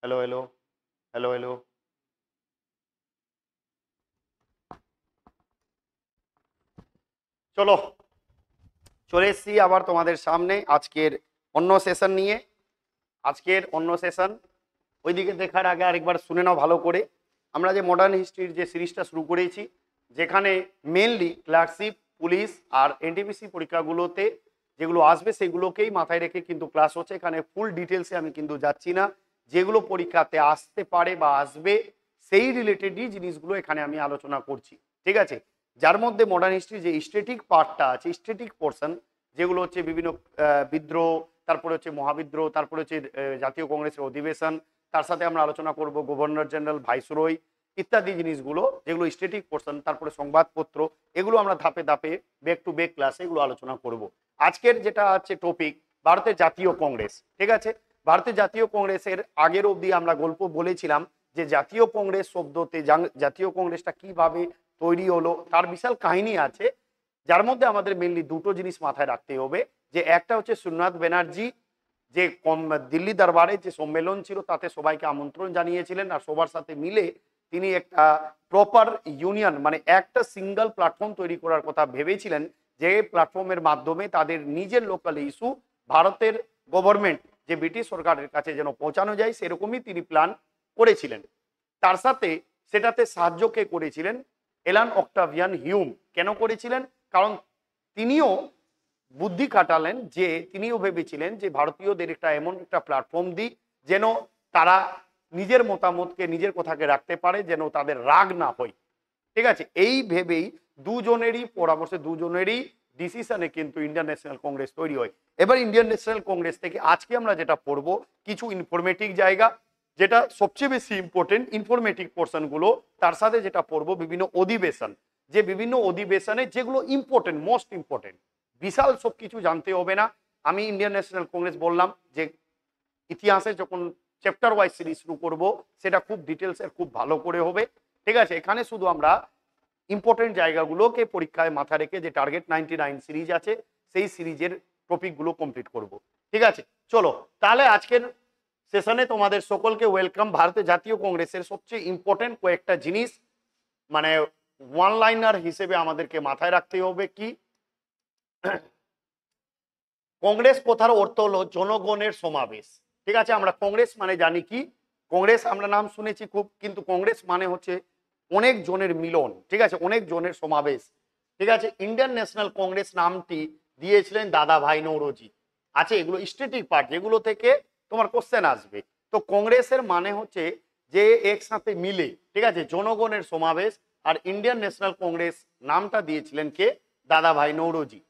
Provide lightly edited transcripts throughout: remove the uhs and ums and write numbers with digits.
Hello hello hello hello. চলো, চলে এসেছি আবার তোমাদের সামনে আজকের অন্য সেশন নিয়ে। আজকের অন্য সেশন ওইদিকে দেখার আগে আরেকবার শুনে নাও ভালো করে। আমরা যে মডার্ন হিস্ট্রির যে সিরিজটা শুরু করেছি, যেখানে মেনলি ক্লার্কশিপ, পুলিশ আর এনটিপিসি পরীক্ষাগুলোতে যেগুলো আসবে সেগুলোকেই মাথায় রেখে কিন্তু ক্লাস হচ্ছে। এখানে ফুল ডিটেলসে আমি কিন্তু যাচ্ছি না, যেগুলো পরীক্ষাতে আসতে পারে বা আসবে সেই রিলেটেডই জিনিসগুলো এখানে আমি আলোচনা করছি, ঠিক আছে। যার মধ্যে মডার্ন হিস্ট্রি যে স্ট্যাটিক পার্টটা আছে, স্ট্যাটিক পোর্শন, যেগুলো হচ্ছে বিভিন্ন বিদ্রোহ, তারপরে হচ্ছে মহাবিদ্রোহ, তারপরে হচ্ছে জাতীয় কংগ্রেসের অধিবেশন, তার সাথে আমরা আলোচনা করব গভর্নর জেনারেল, ভাইসরয় ইত্যাদি জিনিসগুলো যেগুলো স্ট্যাটিক পোর্শন, তারপরে সংবাদপত্র, এগুলো আমরা ধাপে ধাপে ব্যাক টু ব্যাক ক্লাসে এগুলো আলোচনা করব। আজকের যেটা আছে টপিক ভারতের জাতীয় কংগ্রেস, ঠিক আছে। ভারতের জাতীয় কংগ্রেসের আগের অবধি আমরা গল্প বলেছিলাম যে জাতীয় কংগ্রেস শব্দতে জাতীয় কংগ্রেসটা কিভাবে তৈরি হলো তার বিশাল কাহিনী আছে, যার মধ্যে আমাদের মেনলি দুটো জিনিস মাথায় রাখতে হবে। যে একটা হচ্ছে সোমনাথ ব্যানার্জি যে দিল্লি দরবারে যে সম্মেলন ছিল তাতে সবাইকে আমন্ত্রণ জানিয়েছিলেন, আর সবার সাথে মিলে তিনি একটা প্রপার ইউনিয়ন মানে একটা সিঙ্গেল প্ল্যাটফর্ম তৈরি করার কথা ভেবেছিলেন, যে প্ল্যাটফর্মের মাধ্যমে তাদের নিজের লোকাল ইস্যু ভারতের গভর্নমেন্ট যে ব্রিটিশ সরকারের কাছে যেন পৌঁছানো যায়, সেরকমই তিনি প্ল্যান করেছিলেন। তার সাথে সেটাতে সাহায্য কে করেছিলেন? এলান অক্টাভিয়ান হিউম। কেন করেছিলেন? কারণ তিনিও বুদ্ধি খাটালেন, যে তিনিও ভেবেছিলেন যে ভারতীয়দের একটা এমন একটা প্ল্যাটফর্ম দিই যেন তারা নিজের মতামতকে, নিজের কথাকে রাখতে পারে, যেন তাদের রাগ না হয়, ঠিক আছে। এই ভেবেই দুজনেরই পরামর্শে, দুজনেরই ডিসিশনে কিন্তু ইন্ডিয়ান ন্যাশনাল কংগ্রেস তৈরি হয়। এবার ইন্ডিয়ান ন্যাশনাল কংগ্রেস থেকে আজকে আমরা যেটা পড়বো কিছু ইনফরমেটিভ জায়গা, যেটা সবচেয়ে বেশি ইম্পর্টেন্ট ইনফরমেটিভ পোর্শনগুলো, তার সাথে যেটা পড়বো বিভিন্ন অধিবেশন, যে বিভিন্ন অধিবেশনে যেগুলো ইম্পর্টেন্ট, মোস্ট ইম্পর্টেন্ট। বিশাল সব কিছু জানতে হবে না। আমি ইন্ডিয়ান ন্যাশনাল কংগ্রেস বললাম যে ইতিহাসে যখন চ্যাপ্টার ওয়াইজ সিরিজ শুরু করবো সেটা খুব ডিটেলসের খুব ভালো করে হবে, ঠিক আছে। এখানে শুধু আমরা ইম্পর্টেন্ট জায়গাগুলোকে পরীক্ষায় মাথা রেখে যে টার্গেট 99 সিরিজ আছে সেই সিরিজের টপিকগুলো কমপ্লিট করব, ঠিক আছে। চলো তাহলে আজকের সেশনে তোমাদের সকলকে ওয়েলকাম। ভারতের জাতীয় কংগ্রেসের সবচেয়ে ইম্পর্টেন্ট কয়েকটা জিনিস মানে ওয়ান লাইনার হিসেবে আমাদেরকে মাথায় রাখতে হবে। কি কংগ্রেস কথার অর্থ হলো জনগণের সমাবেশ, ঠিক আছে। আমরা কংগ্রেস মানে জানি কি, কংগ্রেস আমরা নাম শুনেছি খুব, কিন্তু কংগ্রেস মানে হচ্ছে অনেক জনের মিলন, ঠিক আছে, অনেক জনের সমাবেশ, ঠিক আছে। ইন্ডিয়ান ন্যাশনাল কংগ্রেস নামটি দিয়েছিলেন দাদা ভাই নৌরোজি। আছে এগুলো স্ট্যাটিক পার্ট যেগুলো থেকে তোমার কোশ্চেন আসবে। তো কংগ্রেসের মানে হচ্ছে যে একসাথে মিলে, ঠিক আছে, জনগণের সমাবেশ। আর ইন্ডিয়ান ন্যাশনাল কংগ্রেস নামটা দিয়েছিলেন কে? দাদা ভাই নৌরোজি।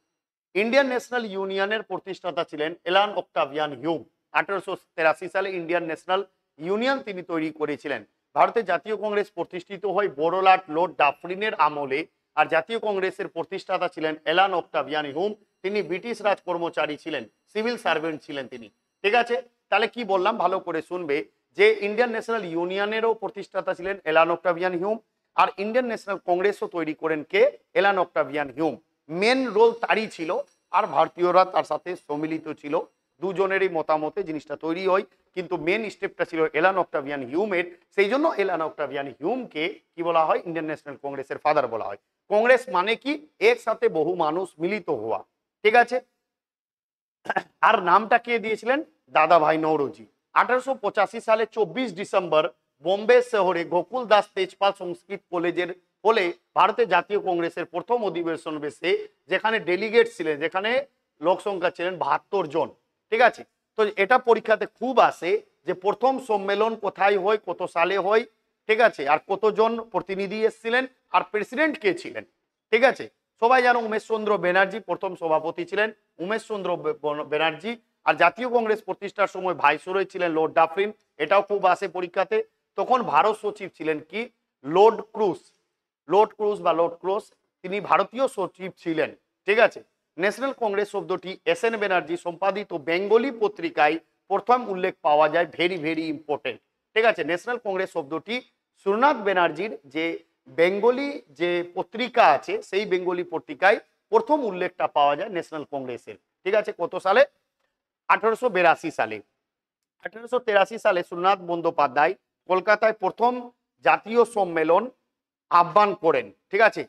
ইন্ডিয়ান ন্যাশনাল ইউনিয়নের প্রতিষ্ঠাতা ছিলেন এলান অক্টাভিয়ান হিউম। 1883 সালে ইন্ডিয়ান ন্যাশনাল ইউনিয়ন তিনি তৈরি করেছিলেন। ভারতের জাতীয় কংগ্রেস প্রতিষ্ঠিত হয় বড়লাট লর্ড ডাফরিনের আমলে। আর জাতীয় কংগ্রেসের প্রতিষ্ঠাতা ছিলেন এলান অক্টাভিয়ান হিউম। তিনি ব্রিটিশ রাজ কর্মচারী ছিলেন, সিভিল সার্ভেন্ট ছিলেন তিনি, ঠিক আছে। তাহলে কি বললাম ভালো করে শুনবে, যে ইন্ডিয়ান ন্যাশনাল ইউনিয়নেরও প্রতিষ্ঠাতা ছিলেন এলান অক্টাভিয়ান হিউম, আর ইন্ডিয়ান ন্যাশনাল কংগ্রেসও তৈরি করেন কে? এলান অক্টাভিয়ান হিউম। মেন রোল তারই ছিল, আর ভারতীয়রা তার সাথে সম্মিলিত ছিল। দুজনেরই মতামতে জিনিসটা তৈরি হয়, কিন্তু মেন স্টেপটা ছিল এলান অক্টাভিয়ান হিউমের। সেই জন্য এলান অক্টাভিয়ান হিউমকে কি বলা হয়? ইন্ডিয়ান ন্যাশনাল কংগ্রেসের ফাদার বলা হয়। কংগ্রেস মানে কি? একসাথে বহু মানুষ মিলিত হওয়া, ঠিক আছে। আর নামটা কে দিয়েছিলেন? দাদা ভাই নৌরোজি। 1885 সালে 24 ডিসেম্বর বোম্বে শহরে গোকুল দাস তেজপাল সংস্কৃত কলেজের হলে ভারতের জাতীয় কংগ্রেসের প্রথম অধিবেশন বেশে, যেখানে ডেলিগেট ছিলেন, যেখানে লোক সংখ্যা ছিলেন 72 জন, ঠিক আছে। তো এটা পরীক্ষাতে খুব আসে যে প্রথম সম্মেলন কোথায় হয়, কত সালে হয়, ঠিক আছে, আর কতজন প্রতিনিধি এসেছিলেন, আর প্রেসিডেন্ট কে ছিলেন, ঠিক আছে। সবাই জানো উমেশ চন্দ্র ব্যানার্জি প্রথম সভাপতি ছিলেন, উমেশ চন্দ্র ব্যানার্জি। আর জাতীয় কংগ্রেস প্রতিষ্ঠার সময় ভাইসরয় ছিলেন লর্ড ডাফরিন, এটাও খুব আসে পরীক্ষাতে। তখন ভারত সচিব ছিলেন কি? Lord Cross. লর্ড ক্রুজ বা লর্ড ক্রুজ তিনি ভারতীয় সচিব ছিলেন, ঠিক আছে। ন্যাশনাল কংগ্রেস শব্দটি এস এন ব্যানার্জি সম্পাদিত বেঙ্গলি পত্রিকায় প্রথম উল্লেখ পাওয়া যায়, ভেরি ভেরি ইম্পর্টেন্ট, ঠিক আছে। ন্যাশনাল কংগ্রেস শব্দটি সোমনাথ ব্যানার্জির যে বেঙ্গলি যে পত্রিকা আছে সেই বেঙ্গলি পত্রিকায় প্রথম উল্লেখটা পাওয়া যায় ন্যাশনাল কংগ্রেসের, ঠিক আছে। কত সালে? 1882 সালে। 1883 সালে সুরনাথ বন্দ্যোপাধ্যায় কলকাতায় প্রথম জাতীয় সম্মেলন আহ্বান করেন। ঠিক আছে,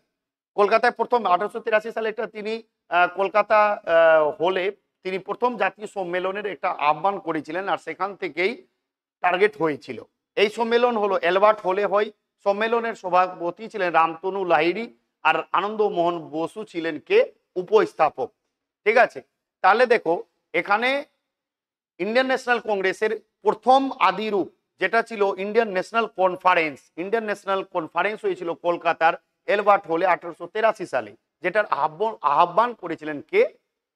কলকাতায় প্রথম 1883 সালে এটা তিনি কলকাতা হলে তিনি প্রথম জাতীয় সম্মেলনের একটা আহ্বান করেছিলেন, আর সেখান থেকেই টার্গেট হয়েছিল। এই সম্মেলন হলো অ্যালবার্ট হলে হয়। সম্মেলনের সভাপতি ছিলেন রামতনু লাহিড়ী, আর আনন্দমোহন বসু ছিলেন কে উপস্থাপক। ঠিক আছে, তাহলে দেখো এখানে ইন্ডিয়ান ন্যাশনাল কংগ্রেসের প্রথম আদি রূপ যেটা ছিল Indian national conference, Indian national conference হয়েছিল কলকাতার অ্যালবার্ট হলে 1883 সালে, যেটার আহ্বান করেছিলেন কে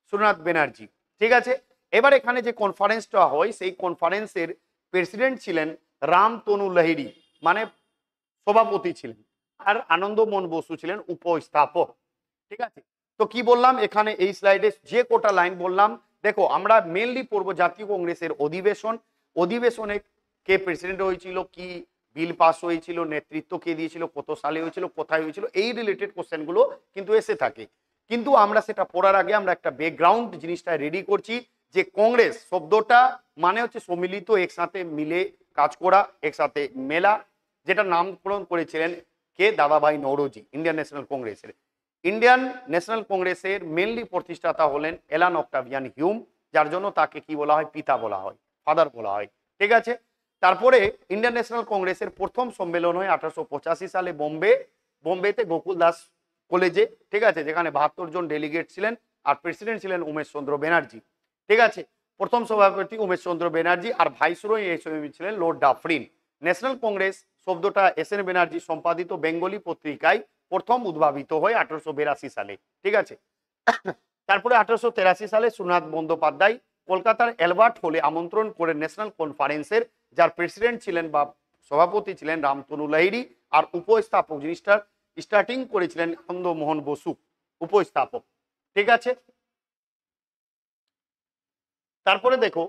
সুরনাথ ব্যানার্জি। ঠিক আছে, এবার এখানে যে কনফারেন্সটা হয় সেই কনফারেন্সের প্রেসিডেন্ট ছিলেন রামতনু লাহিড়ী, মানে সভাপতি ছিলেন, আর আনন্দমোহন বসু ছিলেন উপস্থাপক। ঠিক আছে, তো কি বললাম এখানে এই স্লাইডে যে কোটা লাইন বললাম, দেখো আমরা মেনলি পড়বো জাতীয় কংগ্রেসের অধিবেশন, অধিবেশনে কে প্রেসিডেন্ট হয়েছিল, কি বিল পাস হয়েছিল, নেতৃত্ব কে দিয়েছিল, কত সালে হয়েছিল, কোথায় হয়েছিল, এই রিলেটেড কোশ্চেনগুলো কিন্তু এসে থাকে। কিন্তু আমরা সেটা পড়ার আগে আমরা একটা ব্যাকগ্রাউন্ড জিনিসটা রেডি করছি, যে কংগ্রেস শব্দটা মানে হচ্ছে সম্মিলিত, একসাথে মিলে কাজ করা, একসাথে মেলা, যেটা নামকরণ করেছিলেন কে দাদাভাই নওরোজি ইন্ডিয়ান ন্যাশনাল কংগ্রেসের। ইন্ডিয়ান ন্যাশনাল কংগ্রেসের মেনলি প্রতিষ্ঠাতা হলেন এলান অক্টাভিয়ান হিউম, যার জন্য তাকে কি বলা হয়, পিতা বলা হয়, ফাদার বলা হয়। ঠিক আছে, তারপরে ইন্ডিয়ান ন্যাশনাল কংগ্রেসের প্রথম সম্মেলন হয় 1885 সালে বোম্বেতে গোকুল দাস কলেজে। ঠিক আছে, যেখানে 72 জন ডেলিগেট ছিলেন, আর প্রেসিডেন্ট ছিলেন উমেশ চন্দ্র ব্যানার্জি। ঠিক আছে, প্রথম সভাপতি উমেশ চন্দ্র ব্যানার্জি, আর ভাইসরয় এই সময় ছিলেন লর্ড ডাফরিন। ন্যাশনাল কংগ্রেস শব্দটা এস এন ব্যানার্জি সম্পাদিত বেঙ্গলি পত্রিকায় প্রথম উদ্ভাবিত হয় 1882 সালে। ঠিক আছে, তারপরে 1883 সালে সুরনাথ বন্দ্যোপাধ্যায় কলকাতার অ্যালবার্ট হলে আমন্ত্রণ করে ন্যাশনাল কনফারেন্সের, যার প্রেসিডেন্ট ছিলেন বা সভাপতি ছিলেন রামতনু লাহিড়ী, আর উপস্থাপক জিনিসটার স্টার্টিং করেছিলেন আনন্দমোহন বসু উপস্থাপক। ঠিক আছে, তারপরে দেখো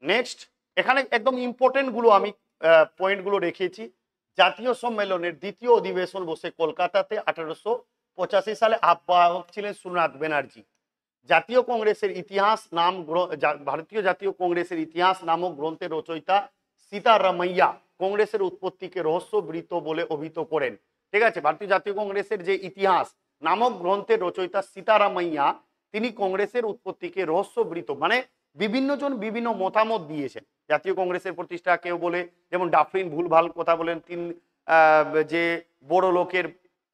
নেক্সট এখানে একদম ইম্পর্টেন্ট গুলো আমি পয়েন্টগুলো রেখেছি। জাতীয় সম্মেলনের দ্বিতীয় অধিবেশন বসে কলকাতাতে 1885 সালে, আহ্বায়ক ছিলেন সুরনাথ ব্যানার্জি। জাতীয় কংগ্রেসের ইতিহাস নাম ভারতীয় জাতীয় কংগ্রেসের ইতিহাস নামক গ্রন্থের রচয়িতা সীতারামাইয়া কংগ্রেসের উৎপত্তিকে রহস্যবৃত বলে অভিহিত করেন। ঠিক আছে, ভারতীয় জাতীয় কংগ্রেসের যে ইতিহাস নামক গ্রন্থের রচয়িতা সীতারামাইয়া, তিনি কংগ্রেসের উৎপত্তিকে রহস্যবৃত, মানে বিভিন্ন জন বিভিন্ন মতামত দিয়েছেন জাতীয় কংগ্রেসের প্রতিষ্ঠা। কেউ বলে, যেমন ডাফরিন ভুলভাল কথা বলেন, যে বড় লোকের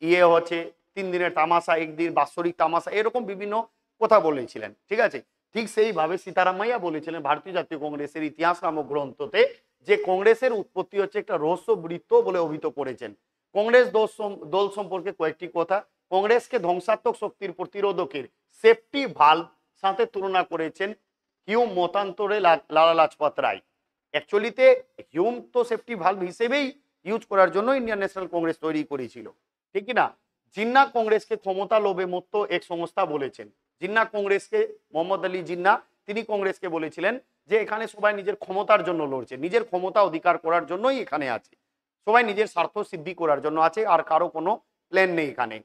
ইয়ে হচ্ছে 3 দিনের তামাশা, একদিন বাৎসরিক তামাশা, এরকম বিভিন্ন কথা বলেছিলেন। ঠিক আছে, ঠিক সেইভাবে সীতারামাইয়া বলেছিলেন ভারতীয় জাতীয় কংগ্রেসের ইতিহাস নামক গ্রন্থতে যে কংগ্রেসের উৎপত্তি হচ্ছে একটা রহস্যবৃত্ত বলে অভিহিত করেছেন। কংগ্রেস দল সম্পর্কে কয়েকটি কথা। কংগ্রেসকে ধ্বংসাত্মক শক্তির প্রতিরোধকের সেফটি ভাল্ব সাথে তুলনা করেছেন হিউম মতান্তরে লালা লাজপত রায়। অ্যাকচুয়ালিতে হিউম তো সেফটি ভাল্ব হিসেবেই ইউজ করার জন্য ইন্ডিয়ান ন্যাশনাল কংগ্রেস তৈরি করেছিল, ঠিক না। জিন্না কংগ্রেসকে ক্ষমতা লোভে মত্ত এক সংস্থা বলেছেন। জিন্না কংগ্রেসকে, মোহাম্মদ আলী জিন্না, তিনি কংগ্রেসকে বলেছিলেন যে এখানে সবাই নিজের ক্ষমতার জন্য লড়ছে, নিজের ক্ষমতা অধিকার করার জন্যই এখানে আছে, সবাই নিজের স্বার্থ সিদ্ধি করার জন্য আছে, আর কারো কোনো প্ল্যান নেই এখানে।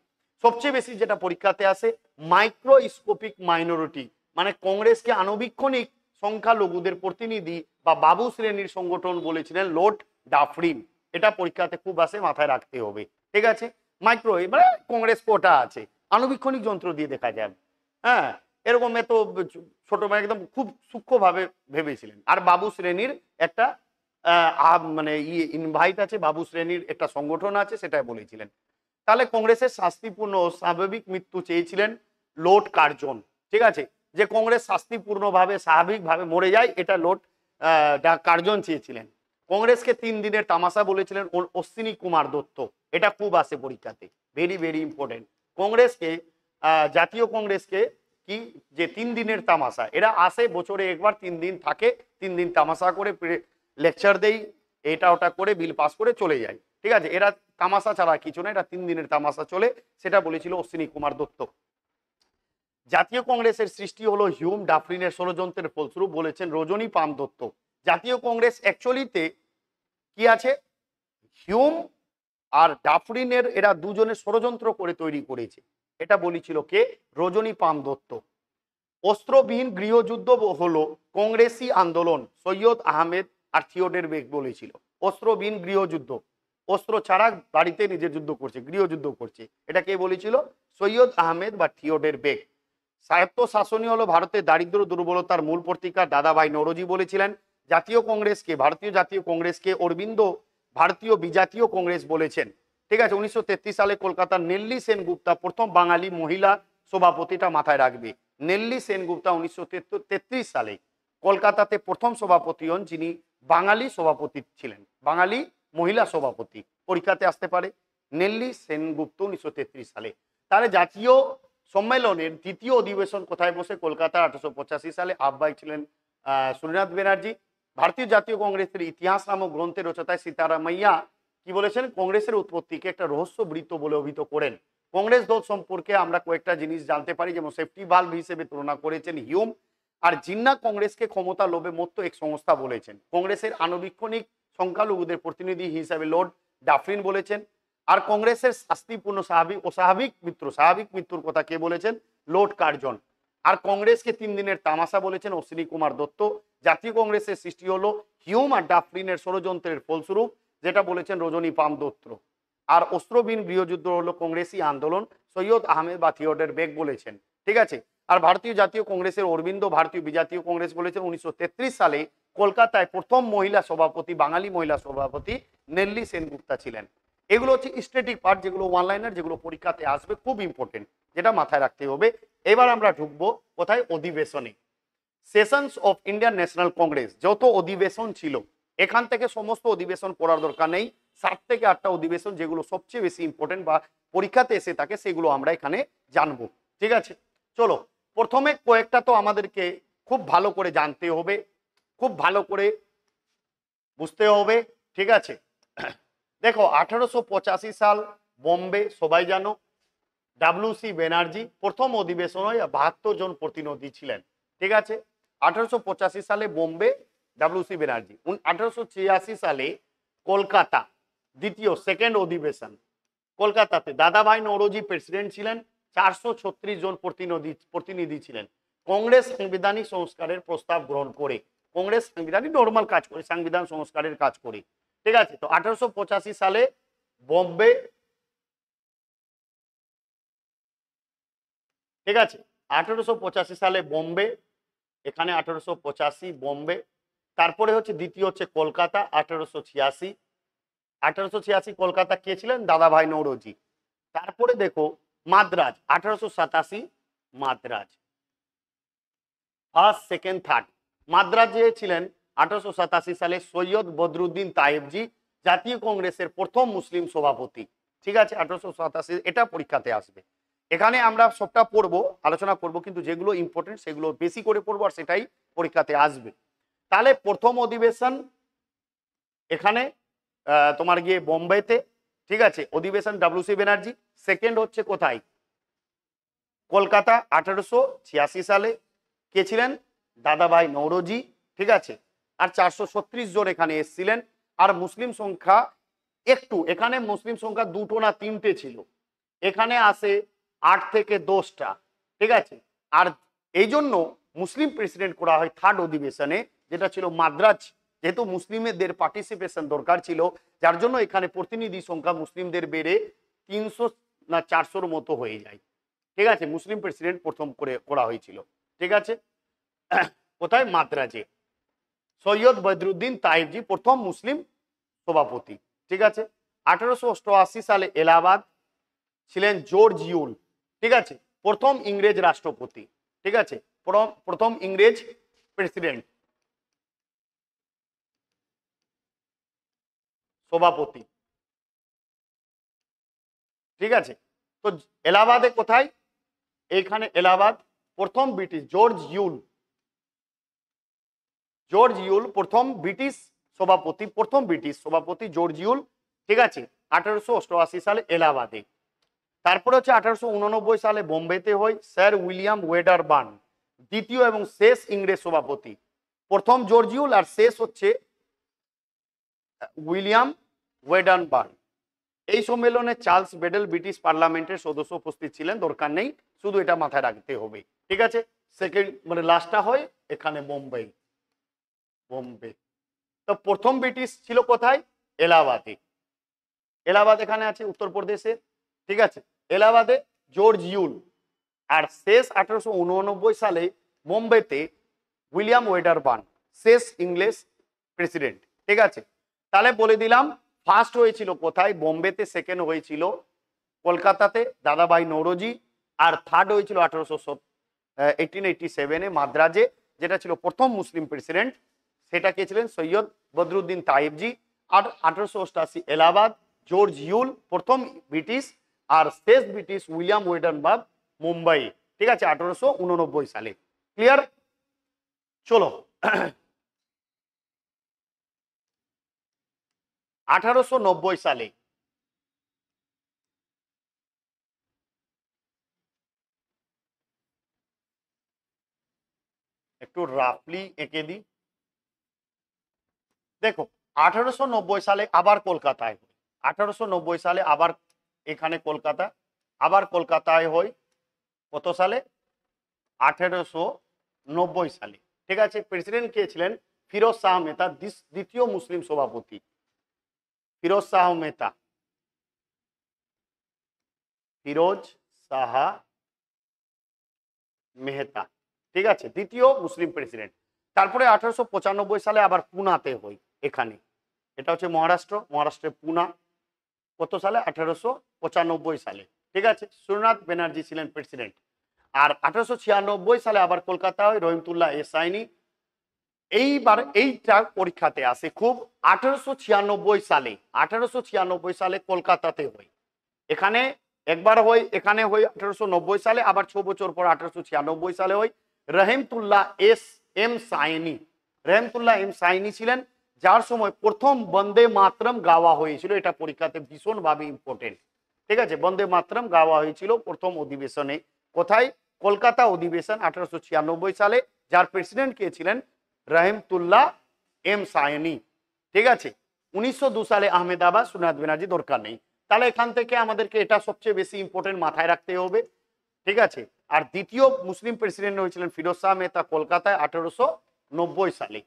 সবচেয়ে বেশি যেটা পরীক্ষাতে আসে মাইক্রোস্কোপিক মাইনরিটি, মানে কংগ্রেসকে আণুবীক্ষণিক সংখ্যালঘুদের প্রতিনিধি বা বাবু শ্রেণীর সংগঠন বলেছিলেন লর্ড ডাফরিন। এটা পরীক্ষাতে খুব আসে, মাথায় রাখতে হবে। ঠিক আছে, মাইক্রো মানে কংগ্রেস কোটা আছে, আণুবীক্ষণিক যন্ত্র দিয়ে দেখা যায়, হ্যাঁ, এরকম এত ছোট, মানে একদম খুব সূক্ষ্মভাবে ভেবেছিলেন। আর বাবু শ্রেণীর একটা মানে ইনভাইট আছে, বাবু শ্রেণীর একটা সংগঠন আছে, সেটাই বলেছিলেন। তাহলে কংগ্রেসের শাস্তিপূর্ণ ও স্বাভাবিক মৃত্যু চেয়েছিলেন লর্ড কার্জন। ঠিক আছে, যে কংগ্রেস শাস্তিপূর্ণভাবে স্বাভাবিকভাবে মরে যায়, এটা লর্ড কার্জন চেয়েছিলেন। কংগ্রেসকে 3 দিনের তামাশা বলেছিলেন অশ্বিনী কুমার দত্ত। এটা খুব আসে পরীক্ষাতে, ভেরি ভেরি ইম্পর্টেন্ট। কংগ্রেসকে জাতীয় কংগ্রেসকে কি যে 3 দিনের তামাশা, এরা আসে বছরে একবার, 3 দিন থাকে, 3 দিন তামাশা করে লেকচার দেই, এটা ওটা করে বিল পাস করে চলে যায়। ঠিক আছে, এরা তামাশা ছাড়া কিছু না, এটা 3 দিনের তামাশা চলে, সেটা বলেছিল অশ্বিনী কুমার দত্ত। জাতীয় কংগ্রেসের সৃষ্টি হলো হিউম ডাফরিনের ষড়যন্ত্রের ফলস্বরূপ বলেছেন রজনী পাম দত্ত। জাতীয় কংগ্রেস অ্যাকচুয়ালিতে কি আছে, হিউম আর ডাফরিনের এরা দুজনে ষড়যন্ত্র করে তৈরি করেছে, এটা বলেছিল কে, রজনী পাম দত্ত। অস্ত্রবিহীন গৃহযুদ্ধ হলো কংগ্রেসি আন্দোলন, সৈয়দ আহমেদ আর থিওডর বেগ বলেছিল। অস্ত্রবিহীন গৃহযুদ্ধ, অস্ত্র ছাড়া বাড়িতে নিজের যুদ্ধ করছে, গৃহযুদ্ধ করছে, এটা কে বলেছিল? সৈয়দ আহমেদ বা থিওডর বেগ। স্বায়ত্ত শাসনই হলো ভারতের দারিদ্র দুর্বলতার মূল প্রতিকার, দাদাভাই নওরোজি বলেছিলেন। জাতীয় কংগ্রেসকে, ভারতীয় জাতীয় কংগ্রেসকে অরবিন্দ ভারতীয় বিজাতীয় কংগ্রেস বলেছেন। ঠিক আছে, 1933 সালে কলকাতার নেল্লি সেনগুপ্তা প্রথম বাঙালি মহিলা সভাপতিটা মাথায় রাখবে। নেল্লি সেনগুপ্তা 1933 সালে কলকাতাতে প্রথম সভাপতি হন, যিনি বাঙালি সভাপতি ছিলেন, বাঙালি মহিলা সভাপতি। পরীক্ষাতে আসতে পারে। নেল্লি সেনগুপ্ত 1933 সালে। তাহলে জাতীয় সম্মেলনের দ্বিতীয় অধিবেশন কোথায় বসে? কলকাতা। 1885 সালে আহ্বায়ক ছিলেন সুরেন্দ্রনাথ ব্যানার্জি। ভারতীয় জাতীয় কংগ্রেসের ইতিহাস নামক গ্রন্থের রচয়িতা সীতারামাইয়া কি বলেছেন? কংগ্রেসের উৎপত্তিকে একটা রহস্যবৃত্ত বলে অভিহিত করেন। কংগ্রেস দল সম্পর্কে আমরা কয়েকটা জিনিস জানতে পারি, যেমন সেফটি ভালভ হিসেবে তুলনা করেছেন হিউম। আর জিন্না কংগ্রেসকে ক্ষমতা লোভে মত্ত এক সংস্থা বলেছেন। কংগ্রেসের আনুবীক্ষণিক সংখ্যালঘুদের প্রতিনিধি হিসাবে লর্ড ডাফরিন বলেছেন। আর কংগ্রেসের শাস্তিপূর্ণ স্বাভাবিক মৃত্যুর কথা কে বলেছেন? Lord Curzon. আর কংগ্রেসকে 3 দিনের তামাশা বলেছেন অশ্বিনী কুমার দত্ত। জাতীয় কংগ্রেসের সৃষ্টি হলো হিউম আর ডাফরিনের ষড়যন্ত্রের ফলস্বরূপ, যেটা বলেছেন রজনী পাম দত্ত। আর অস্ত্রবিহীন গৃহযুদ্ধ হলো কংগ্রেসি আন্দোলন, সৈয়দ আহমেদ বা থিওডর বেগ বলেছেন। ঠিক আছে। আর ভারতীয় জাতীয় কংগ্রেসের অরবিন্দ ভারতীয় বিজাতীয় কংগ্রেস বলেছেন। 1933 সালে কলকাতায় প্রথম মহিলা সভাপতি, বাঙালি মহিলা সভাপতি নেল্লি সেনগুপ্তা ছিলেন। এগুলো হচ্ছে স্ট্যাটিক পার্ট, যেগুলো ওয়ান লাইনার, যেগুলো পরীক্ষাতে আসবে, খুব ইম্পর্টেন্ট, যেটা মাথায় রাখতে হবে। এবার আমরা ঢুকবো কোথায়? অধিবেশনে। Sessions of Indian national Congress, যত অধিবেশন ছিল, এখান থেকে সমস্ত অধিবেশন পড়ার দরকার নেই। 7 থেকে 8টা অধিবেশন যেগুলো সবচেয়ে বেশি ইম্পর্টেন্ট বা পরীক্ষাতে এসে থাকে, সেগুলো আমরা এখানে জানবো। ঠিক আছে, চলো প্রথমে কয়েকটা তো আমাদেরকে খুব ভালো করে জানতে হবে, খুব ভালো করে বুঝতে হবে। ঠিক আছে, দেখো 1885 সাল বোম্বে, সবাই জানো। ডাব্লিউসি ব্যানার্জি প্রথম অধিবেশনে 72 জন প্রতিনিধি ছিলেন। ঠিক আছে, 1885 সালে বোম্বে, ডাব্লিউসি ব্যানার্জি। 1886 সালে কলকাতা, দ্বিতীয় সেকেন্ড অধিবেশন, কলকাতাতে দাদাভাই নওরোজি প্রেসিডেন্ট ছিলেন। 436 জন প্রতিনিধি ছিলেন। কংগ্রেস সাংবিধানিক সংস্কারের প্রস্তাব গ্রহণ করে, কংগ্রেস সাংবিধানিক নর্মাল কাজ করে, সংবিধান সংস্কারের কাজ করে। ঠিক আছে, তো 1885 সালে বোম্বে, ঠিক আছে, 1885 সালে বোম্বে, এখানে 1885 বোম্বে। তারপরে হচ্ছে দ্বিতীয় হচ্ছে কলকাতা 1886। 1886 কলকাতা কে ছিলেন? দাদাভাই নওরোজি। তারপরে দেখো Madras 1887, Madras first second third. মাদ্রাজে ছিলেন 1887 সালে সৈয়দ বদরুদ্দিন তায়েবজি, জাতীয় কংগ্রেসের প্রথম মুসলিম সভাপতি। ঠিক আছে, 1887, এটা পরীক্ষাতে আসবে। এখানে আমরা সবটা পড়বো, আলোচনা করব, কিন্তু যেগুলো ইম্পর্টেন্ট সেগুলো বেশি করে পড়বো, আর সেটাই পরীক্ষাতে আসবে। তাহলে প্রথম অধিবেশন এখানে তোমার গিয়ে বোম্বেতে। ঠিক আছে, অধিবেশন ডাব্লিউসি ব্যানার্জি। সেকেন্ড হচ্ছে কোথায়? কলকাতা 1886 সালে। কে ছিলেন? দাদাভাই নওরোজি। ঠিক আছে, আর 436 জন এখানে এসেছিলেন। আর মুসলিম সংখ্যা একটু, এখানে মুসলিম সংখ্যা 2টো না 3টে ছিল, এখানে আসে 8 থেকে 10টা। ঠিক আছে, আর এই জন্য মুসলিম প্রেসিডেন্ট করা হয় থার্ড অধিবেশনে, যেটা ছিল মাদ্রাজ। যেহেতু মুসলিমদের পার্টিসিপেশন দরকার ছিল, যার জন্য এখানে প্রতিনিধি সংখ্যা মুসলিমদের বেড়ে 300 না 400-র মতো হয়ে যায়। ঠিক আছে, মুসলিম প্রেসিডেন্ট প্রথম করে করা হয়েছিল। ঠিক আছে, কোথায়? মাদ্রাজে। সৈয়দ বদরুদ্দিন তায়েবজি প্রথম মুসলিম সভাপতি। ঠিক আছে, 1888 সালে এলাহাবাদ, ছিলেন জর্জ ইউল। ঠিক আছে, প্রথম ইংরেজ রাষ্ট্রপতি। ঠিক আছে, প্রথম ইংরেজ প্রেসিডেন্ট, সভাপতি। ঠিক আছে, তো এলাহাবাদে কোথায়? এইখানে এলাহাবাদ। প্রথম ব্রিটিশ জর্জ ইউল, প্রথম ব্রিটিশ সভাপতি, প্রথম ব্রিটিশ সভাপতি জর্জ ইউল। ঠিক আছে, 1888 সালে এলাহাবাদে। তারপরে হচ্ছে 1889 সালে বোম্বেতে হয় স্যার উইলিয়াম ওয়েডারবার্ন, দ্বিতীয় এবং শেষ ইংরেজ সভাপতি। প্রথম জর্জ ইউল আর শেষ হচ্ছে উইলিয়াম ওয়েডারবার্ন। এই সম্মেলনে চার্লস বেডেল ব্রিটিশ পার্লামেন্টের সদস্য উপস্থিত ছিলেন, দরকার নেই, শুধু এটা মাথায় রাখতে হবে। ঠিক আছে, সেকেন্ড মানে লাস্টটা হয় এখানে বোম্বে। বোম্বে। তো প্রথম ব্রিটিশ ছিল কোথায়? এলাহাবাদে। এলাহাবাদ এখানে আছে উত্তরপ্রদেশে। ঠিক আছে, এলাহাবাদে জর্জ ইউল। আর শেষ 1889 সালে বোম্বেতে উইলিয়াম ওয়েডারবার্ন, শেষ ইংলিশ প্রেসিডেন্ট। ঠিক আছে, তাহলে বলে দিলাম ফার্স্ট হয়েছিল কোথায়? বোম্বেতে। সেকেন্ড হয়েছিল কলকাতাতে দাদাভাই নৌরোজি। আর থার্ড হয়েছিল 1887 মাদ্রাজে, যেটা ছিল প্রথম মুসলিম প্রেসিডেন্ট। সেটা কে ছিলেন? সৈয়দ বদরুদ্দিন তাইবজি। আর 1888 এলাহাবাদ, জর্জ ইউল প্রথম ব্রিটিশ। আর শেষ ব্রিটিশ উইলিয়াম ওয়েডারবার্ন, মুম্বাই। ঠিক আছে, 1889 সালে। ক্লিয়ার? চলো 1890 সালে একটু রাফলি এঁকে দিই। দেখো 1890 সালে আবার কলকাতায় হয়। 1890 সালে আবার এখানে কলকাতা, আবার কলকাতায় হয় কত সালে? 1890 সালে। ঠিক আছে, প্রেসিডেন্ট কে ছিলেন? ফিরোজ শাহ মেহতা, দ্বিতীয় মুসলিম সভাপতি। ফিরোজ শাহ মেহতা, ফিরোজ শাহ মেহতা। ঠিক আছে, দ্বিতীয় মুসলিম প্রেসিডেন্ট। তারপরে 1895 সালে আবার পুনাতে হই এখানে। এটা হচ্ছে মহারাষ্ট্র, মহারাষ্ট্রের পুনা। কত সালে? 1895 সালে। ঠিক আছে, সুরনাথ ব্যানার্জি ছিলেন প্রেসিডেন্ট। আর 1896 সালে আবার কলকাতা হয়, রহিমতুল্লাহ এ সাইনি। এইবার এইটা পরীক্ষাতে আসে খুব। 1896 সালে, 1896 সালে কলকাতাতে হয়। এখানে একবার হয়, এখানে হয় 1890 সালে, আবার 6 বছর পর 1896 সালে হয়। রহিমতুল্লাহ এম সাইনি, রহিমতুল্লাহ এম সাইনি ছিলেন, যার সময় প্রথম বন্দে মাতরম গাওয়া হয়েছিল। এটা পরীক্ষাতে ভীষণভাবে ইম্পর্টেন্ট। ঠিক আছে, বন্দে মাতরম গাওয়া হয়েছিল প্রথম অধিবেশনে। কোথায়? কলকাতা অধিবেশন 1896 সালে। যার প্রেসিডেন্ট কে ছিলেন? রহিমতুল্লাহ এম সাইনি। ঠিক আছে, 1902 সালে আহমেদাবাদ, সুরনাথ ব্যানার্জি দরকার নেই। তাহলে এখান থেকে আমাদেরকে এটা সবচেয়ে বেশি ইম্পর্টেন্ট মাথায় রাখতে হবে। ঠিক আছে, আর দ্বিতীয় মুসলিম প্রেসিডেন্ট হয়েছিলেন ফিরোজ শাহ মেহতা কলকাতায় 1890 সালে।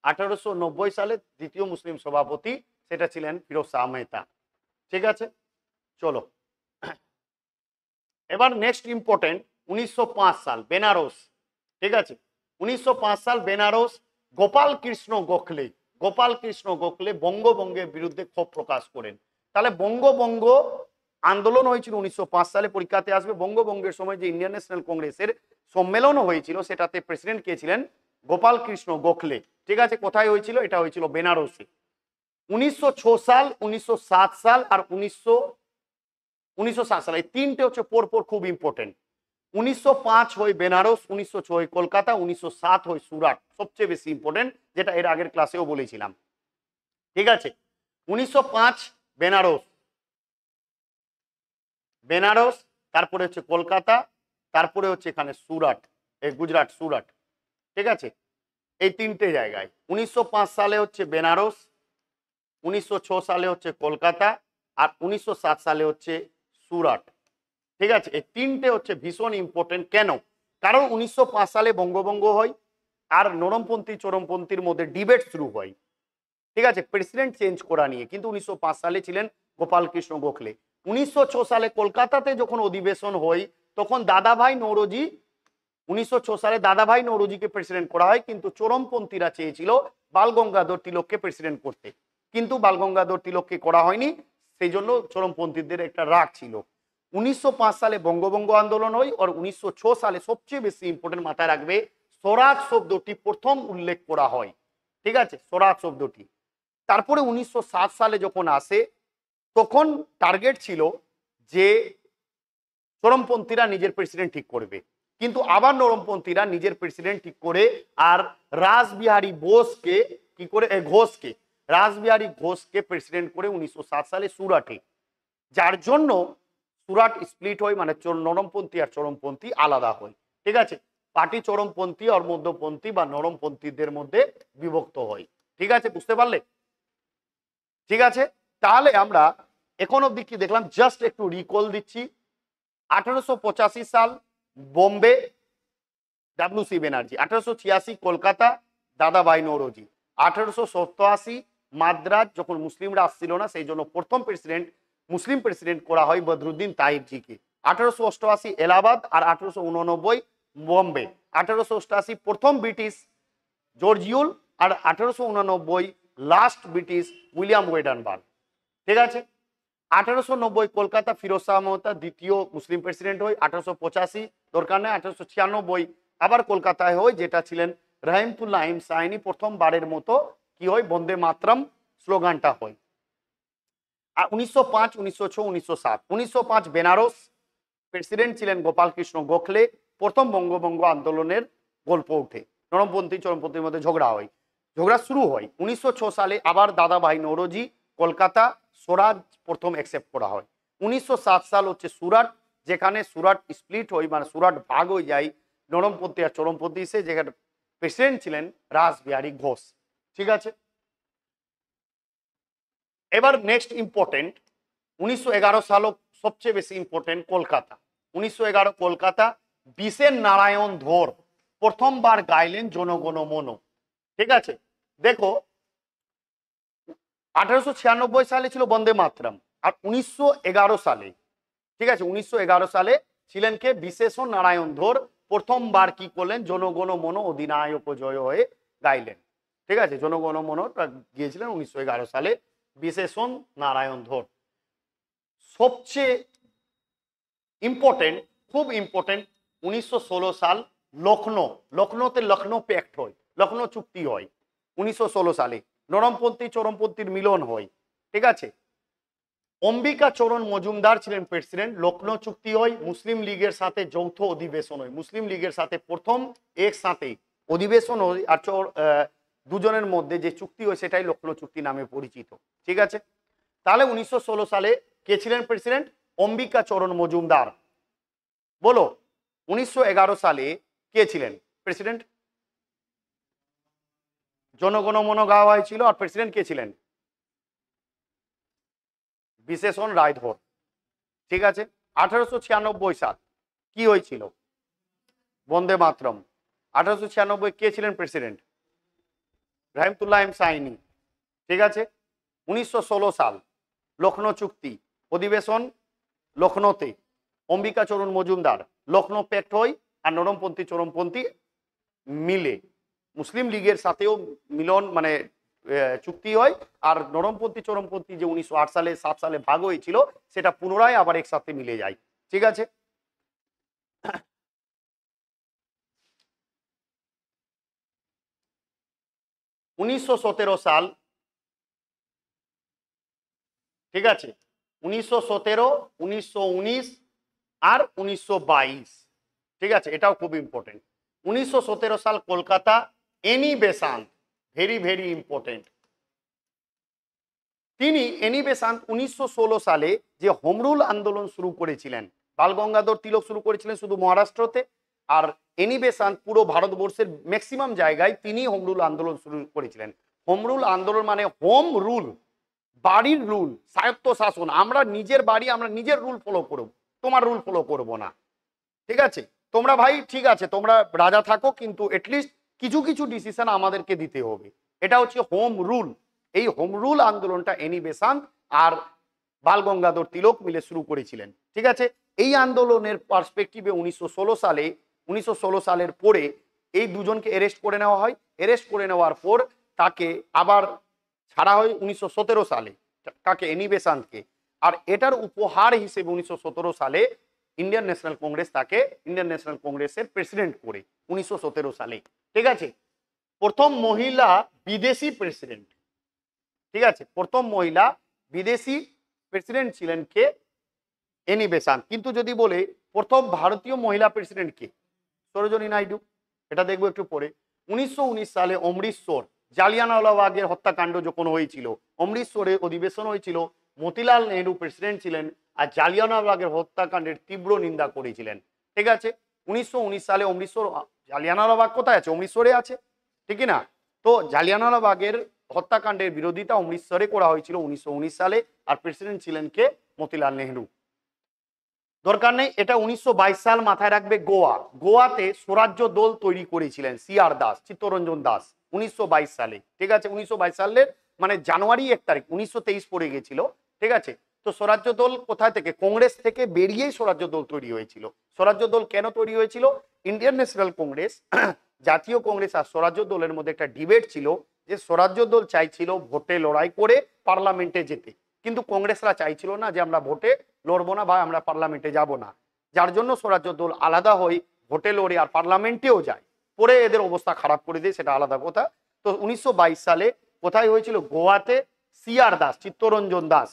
1890 সালে দ্বিতীয় মুসলিম সভাপতি সেটা ছিলেন ফিরোজ শাহ মেহতা। ঠিক আছে, চলো এবার নেক্সট ইম্পর্টেন্ট 1905 সাল বেনারস। ঠিক আছে, 1905 সাল বেনারস। গোপাল কৃষ্ণ গোখলে, গোপাল কৃষ্ণ গোখলে বঙ্গভঙ্গের বিরুদ্ধে ক্ষোভ প্রকাশ করেন। তাহলে বঙ্গভঙ্গ আন্দোলন হয়েছিল 1905 সালে। পরীক্ষাতে আসবে বঙ্গভঙ্গের সময় যে ইন্ডিয়ান ন্যাশনাল কংগ্রেসের সম্মেলন হয়েছিল, সেটাতে প্রেসিডেন্ট কে ছিলেন? গোপাল কৃষ্ণ গোখলে। ঠিক আছে, কোথায় হয়েছিল? এটা হয়েছিল বেনারসে। 1906 সাল, 1907 সাল আর 1907 সাল, এই তিনটে হচ্ছে পরপর খুব ইম্পর্টেন্ট। 1905 হয় বেনারস, 1906 হয় কলকাতা, 1907 হয় সুরাট। সবচেয়ে বেশি ইম্পর্টেন্ট, যেটা এর আগের ক্লাসেও বলেছিলাম। ঠিক আছে, 1905 বেনারস, বেনারস, তারপরে হচ্ছে কলকাতা, তারপরে হচ্ছে এখানে সুরাট, এই গুজরাট সুরাট। ঠিক আছে, এই তিনটে জায়গায়। 1905 সালে হচ্ছে বেনারস, 1906 সালে হচ্ছে কলকাতা, আর 1907 সালে হচ্ছে সুরাট। ঠিক আছে, এই তিনটে হচ্ছে ভীষণ ইম্পর্টেন্ট। কেন? কারণ 1905 সালে বঙ্গভঙ্গ হয়, আর নরমপন্থী চরমপন্থীর মধ্যে ডিবেট শুরু হয়। ঠিক আছে, প্রেসিডেন্ট চেঞ্জ করা নিয়ে। কিন্তু 1905 সালে ছিলেন গোপাল কৃষ্ণ গোখলে। 1906 সালে কলকাতাতে যখন অধিবেশন হয়, তখন দাদাভাই নৌরোজি, 1906 সালে দাদাভাই নৌরোজিকে প্রেসিডেন্ট করা হয়। কিন্তু চরমপন্থীরা চেয়েছিল বালগঙ্গাধর তিলককে প্রেসিডেন্ট করতে, কিন্তু বালগঙ্গাধর তিলককে করা হয়নি। সেই জন্য চরমপন্থীদের একটা রাগ ছিল। 1905 সালে বঙ্গভঙ্গ আন্দোলন হয়। আর 1906 সালে সবচেয়ে বেশি ইম্পর্টেন্ট মাথায় রাখবে, স্বরাজ শব্দটি প্রথম উল্লেখ করা হয়। ঠিক আছে, স্বরাজ শব্দটি। তারপরে 1907 সালে যখন আসে, তখন টার্গেট ছিল যে চরমপন্থীরা নিজের প্রেসিডেন্ট ঠিক করবে। কিন্তু আবার নরমপন্থীরা নিজের প্রেসিডেন্ট ঠিক করে, আর রাসবিহারী বোসকে কি করে, ঘোষকে, রাসবিহারী ঘোষকে প্রেসিডেন্ট করে 1907 সালে সুরাটে। যার জন্য সুরাট স্প্লিট হয়, মানে নরমপন্থী আর চরমপন্থী আলাদা হয়। ঠিক আছে, পার্টি চরমপন্থী আর মধ্যপন্থী বা নরমপন্থীদের মধ্যে বিভক্ত হয়। ঠিক আছে, বুঝতে পারলে? ঠিক আছে, তাহলে আমরা এখন অব্দি কি দেখলাম জাস্ট একটু রিকল দিচ্ছি। 1885 সাল বোম্বে, ডাব্লিউ সি ব্যানার্জি। 1886 কলকাতা, দাদাভাই নৌরোজি। 1887 মাদ্রাজ, যখন মুসলিমরা আসছিল না সেই জন্য প্রথম প্রেসিডেন্ট, মুসলিম প্রেসিডেন্ট করা হয় বদরুদ্দিন তাহিরজিকে। 1888 এলাহাবাদ আর 1889 বম্বে। 1888 প্রথম ব্রিটিশ জর্জিউল আর 1889 লাস্ট ব্রিটিশ উইলিয়াম ওয়েডেনবার্গ। ঠিক আছে। 1890 কলকাতা, ফিরোজ শাহ মেহতা দ্বিতীয় মুসলিম প্রেসিডেন্ট হয়। 1885 দরকার নেই, 1896 আবার কলকাতায় হয়, যেটা ছিলেন রহিমতুল্লাহ সাইনি, প্রথমবারের মতো কি হয় বন্দে মাতরম স্লোগানটা হয়। আর 1905, 1906, 1907। 1905 বেনারস, প্রেসিডেন্ট ছিলেন গোপাল কৃষ্ণ গোখলে। প্রথম বঙ্গভঙ্গ আন্দোলনের গল্প ওঠে, নরমপন্থী চরমপন্থীর মধ্যে ঝগড়া হয়, ঝগড়া শুরু হয়। 1906 সালে আবার দাদাভাই নৌরোজি, কলকাতা, স্বরাজ প্রথম অ্যাকসেপ্ট করা হয়। 1907 সাল হচ্ছে সুরাট, যেখানে সুরাট স্প্লিট হয়, মানে সুরাট ভাগ হয়ে যায় নরমপন্থী আর চরমপন্থী সে, যেখানে প্রেসিডেন্ট ছিলেন রাসবিহারী ঘোষ। ঠিক আছে। এবার নেক্সট ইম্পর্টেন্ট 1911 সালও সবচেয়ে বেশি ইম্পর্টেন্ট, কলকাতা। 1911 কলকাতা, বিশেন নারায়ণ ধর প্রথমবার গাইলেন জনগণ মন। ঠিক আছে। দেখো 1896 সালে ছিল বন্দে মাতরম, আর 1911 সালে, ঠিক আছে, 1911 সালে ছিলেন কে, বিশেষণ নারায়ণ ধর প্রথমবার কি করলেন, জনগণ মন অধিনায়ক জয় হয়ে গাইলেন। ঠিক আছে, জনগণ মন গিয়েছিলেন 1911 সালে বিশেষণ নারায়ণ ধর। সবচেয়ে ইম্পর্টেন্ট, খুব ইম্পর্টেন্ট, 1916 সাল লখনৌ, লখনৌতে লখনৌ প্যাক্ট হয়, লখনৌ চুক্তি হয় 1916 সালে, নরমপন্থী চরমপন্থীর মিলন হয়। ঠিক আছে। অম্বিকা চরণ মজুমদার ছিলেন প্রেসিডেন্ট, লখনৌ চুক্তি হয়, মুসলিম লীগের সাথে যৌথ অধিবেশন হয়, মুসলিম লীগের সাথে প্রথম একসাথে অধিবেশন হয়, আর দুজনের মধ্যে যে চুক্তি হয় সেটাই লখনৌ চুক্তি নামে পরিচিত। ঠিক আছে। তাহলে 1916 সালে কে ছিলেন প্রেসিডেন্ট, অম্বিকা চরণ মজুমদার। বলো 1911 সালে কে ছিলেন প্রেসিডেন্ট, জনগণ মন গাওয়া হয়েছিল, আর প্রেসিডেন্ট কে ছিলেন, বিশেষণ রায় ধর। ঠিক আছে। 1896 সাল কি হয়েছিল, বন্দে মাতরম। 1896 কে ছিলেন প্রেসিডেন্ট, রহিমতুল্লাহ সাইনি। ঠিক আছে। 1916 সাল লখনৌ চুক্তি, অধিবেশন লখনৌতে, অম্বিকা চরণ মজুমদার, লখনৌ প্যাক্ট হয়, আর নরমপন্থী চরমপন্থী মিলে, মুসলিম লীগের সাথেও মিলন মানে চুক্তি হয়, আর নরমপন্থী চরমপন্থী যে 1908 সালে 7 সালে ভাগ হয়েছিল সেটা পুনরায় আবার একসাথে মিলে যায়। ঠিক আছে। উনিশশো সাল, ঠিক আছে, 1917, 1919 আর 1922। ঠিক আছে, এটাও খুব ইম্পর্টেন্ট। 1917 সাল Kolkata, any Besant, very very important. তিনি এনি বেসান্ত 1916 সালে যে হোম রুল আন্দোলন শুরু করেছিলেন, বাল গঙ্গাধর তিলক শুরু করেছিলেন শুধু মহারাষ্ট্রতে, আর এনি বেসান্ত পুরো ভারতবর্ষের ম্যাক্সিমাম জায়গায় তিনি হোম রুল আন্দোলন শুরু করেছিলেন। হোম রুল আন্দোলন মানে হোম রুল, বাড়ির রুল, স্বায়ত্ত শাসন, আমরা নিজের বাড়ি আমরা নিজের রুল ফলো করব, তোমার রুল ফলো করব না। ঠিক আছে। তোমরা ভাই ঠিক আছে তোমরা রাজা থাকো, কিন্তু এটলিস্ট কিছু কিছু ডিসিশন আমাদেরকে দিতে হবে, এটা হচ্ছে হোম রুল। এই হোম রুল আন্দোলনটা এনি বেসান্ত আর বাল গঙ্গাধর তিলক মিলে শুরু করেছিলেন। ঠিক আছে। এই আন্দোলনের পার্সপেক্টিভে 1916 সালের পরে এই দুজনকে অ্যারেস্ট করে নেওয়া হয়। অ্যারেস্ট করে নেওয়ার পর তাকে আবার ছাড়া হয় 1917 সালে, তাকে এনি বেসান্তকে। আর এটার উপহার হিসেবে 1917 সালে ইন্ডিয়ান ন্যাশনাল কংগ্রেস তাকে ইন্ডিয়ান ন্যাশনাল কংগ্রেসের প্রেসিডেন্ট করে 1917 সালে। ঠিক আছে। প্রথম মহিলা বিদেশি প্রেসিডেন্ট। ঠিক আছে, প্রথম মহিলা বিদেশি প্রেসিডেন্ট ছিলেন কে, এনি বেসান্ত। কিন্তু যদি বলে প্রথম ভারতীয় মহিলা প্রেসিডেন্ট কে, সরোজিনী নাইডু, এটা দেখবো একটু পরে। 1919 সালে অমৃতসর জালিয়ানওয়ালাবাগের হত্যাকাণ্ড যখন হয়েছিল, অমৃতসরে অধিবেশন হয়েছিল, মতিলাল নেহরু প্রেসিডেন্ট ছিলেন, আর জালিয়ানওয়ালাবাগের হত্যাকাণ্ডের তীব্র নিন্দা করেছিলেন। ঠিক আছে। 1919 সালে অমৃতসর, জালিয়ানওয়ালাবাগ কোথায় আছে, অমৃতসরে আছে, ঠিক না? তো জালিয়ানওয়ালাবাগের হত্যাকাণ্ডের বিরোধিতা অমৃতসরে করা হয়েছিল 1919 সালে, আর প্রেসিডেন্ট ছিলেন কে, মতিলাল নেহরু। দরকার নেই। এটা 1922 সাল, মাথায় রাখবে। গোয়া, গোয়াতে স্বরাজ্য দল তৈরি করেছিলেন CR দাস, চিত্তরঞ্জন দাস 1922 সালে। ঠিক আছে, 1922 সালের মানে জানুয়ারি 1 তারিখ, 1923 পড়ে গেছিল। ঠিক আছে, তো স্বরাজ্য দল কোথায় থেকে? কংগ্রেস থেকে বেরিয়েই স্বরাজ্য দল তৈরি হয়েছিল। স্বরাজ্য দল কেন তৈরি হয়েছিল? ইন্ডিয়ান ন্যাশনাল কংগ্রেস, জাতীয় কংগ্রেস আর স্বরাজ্য দলের মধ্যে একটা ডিবেট ছিল যে স্বরাজ্য দল চাইছিল ভোটে লড়াই করে পার্লামেন্টে যেতে, কিন্তু কংগ্রেসরা চাইছিল না যে আমরা ভোটে লড়বো না বা আমরা পার্লামেন্টে যাব না, যার জন্য স্বরাজ্য দল আলাদা হয়ে ভোটে লড়ে আর পার্লামেন্টেও যায়, পরে এদের অবস্থা খারাপ করে দেয়, সেটা আলাদা কথা। তো 1922 সালে কোথায় হয়েছিল? গোয়াতে। CR দাস, চিত্তরঞ্জন দাস,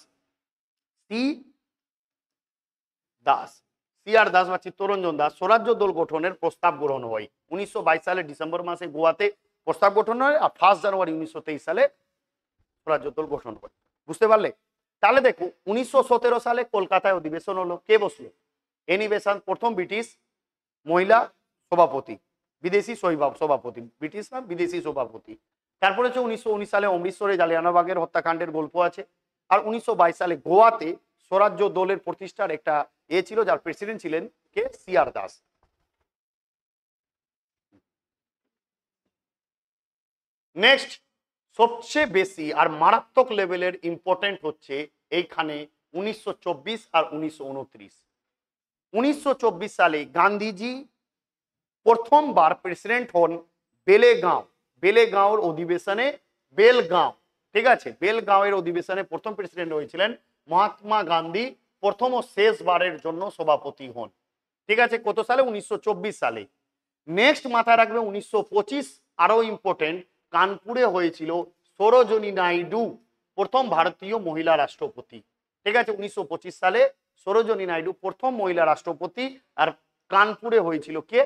CR দাস বা চিত্তরঞ্জন দাস স্বরাজ্য দল গঠনের প্রস্তাব গ্রহণ হয়। 1922 সালে ডিসেম্বর মাসে গোয়াতে প্রস্তাব গঠন হয়, আর 1 জানুয়ারি 1923 সালে স্বরাজ্য দল গঠন হয়। বুঝতে পারলে? তাহলে দেখো 1917 সালে কলকাতায় অধিবেশন হলো। কে বসলো? এনি বেসান্ট, প্রথম ব্রিটিশ মহিলা সভাপতি, বিদেশি সভাপতি, ব্রিটিশ না বিদেশি সভাপতি। তারপরে হচ্ছে 1919 সালে অমৃতসরে জালিয়ানওয়ালাবাগের হত্যাকাণ্ডের গল্প আছে। আর 1922 সালে গোয়াতে স্বরাজ্য দলের প্রতিষ্ঠার একটা ছিল, যার প্রেসিডেন্ট ছিলেন কে? CR দাস। নেক্সট, সবচেয়ে বেশি আর মারাত্মক লেভেলের ইম্পর্টেন্ট হচ্ছে এইখানে 1924 আর 1929। 1924 সালে গান্ধীজি প্রথমবার প্রেসিডেন্ট হন বেলেগাঁও, বেলেগাঁওর অধিবেশনে। বেলগাঁও, ঠিক আছে, বেলগাঁওয়ের অধিবেশনে প্রথম প্রেসিডেন্ট হয়েছিলেন মহাত্মা গান্ধী, প্রথম ও শেষবারের জন্য সভাপতি হন। ঠিক আছে, কত সালে? 1924 সালে। নেক্সট মাথায় রাখবে 1925, আরো ইম্পর্টেন্ট, কানপুরে হয়েছিল সরোজিনী নাইডু, প্রথম ভারতীয় মহিলা রাষ্ট্রপতি। ঠিক আছে, 1925 সালে সরোজিনী নাইডু প্রথম মহিলা রাষ্ট্রপতি। আর কানপুরে হয়েছিল কে?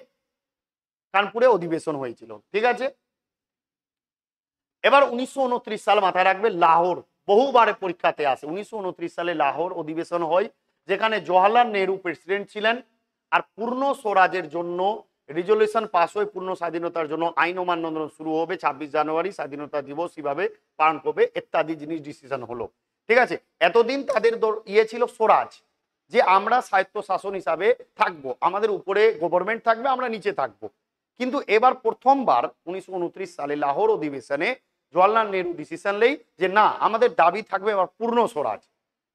কানপুরে অধিবেশন হয়েছিল। ঠিক আছে, এবার 1929 সাল মাথায় রাখবে, লাহোর, বহুবারে পরীক্ষাতে আসে। 1929 সালে লাহোর অধিবেশন হয়, যেখানে জওয়াহরলাল নেহরু প্রেসিডেন্ট ছিলেন। আর পূর্ণ স্বরাজের জন্য রেজলিউশন পাস হয়ে পূর্ণ স্বাধীনতার জন্য আইন অমান্য আন্দোলন শুরু হবে। 26 জানুয়ারি স্বাধীনতা দিবস কিভাবে পালন করবে ইত্যাদি জিনিস ডিসিশন হলো। ঠিক আছে, এতদিন তাদের ছিল স্বরাজ, যে আমরা স্বায়ত্ত শাসন হিসাবে থাকবো, আমাদের উপরে গভর্নমেন্ট থাকবে, আমরা নিচে থাকবো। কিন্তু এবার প্রথমবার 1929 সালে লাহোর অধিবেশনে জওয়াহরলাল নেহরু ডিসিশন নেই যে না, আমাদের দাবি থাকবে এবার পূর্ণ স্বরাজ,